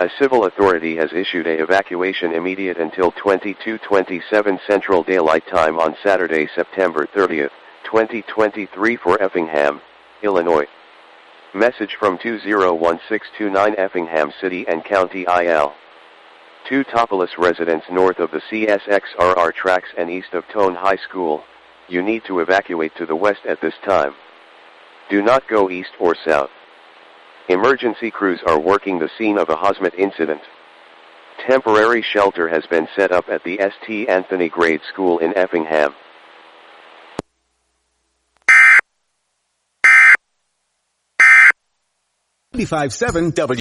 A civil authority has issued a evacuation immediate until 22:27 Central Daylight Time on Saturday, September 30, 2023 for Effingham, Illinois. Message from 201629 Effingham City and County IL. 2 Topolis residents north of the CSXRR tracks and east of Tone High School, you need to evacuate to the west at this time. Do not go east or south. Emergency crews are working the scene of a hazmat incident. Temporary shelter has been set up at the St. Anthony Grade School in Effingham. 95.7 W.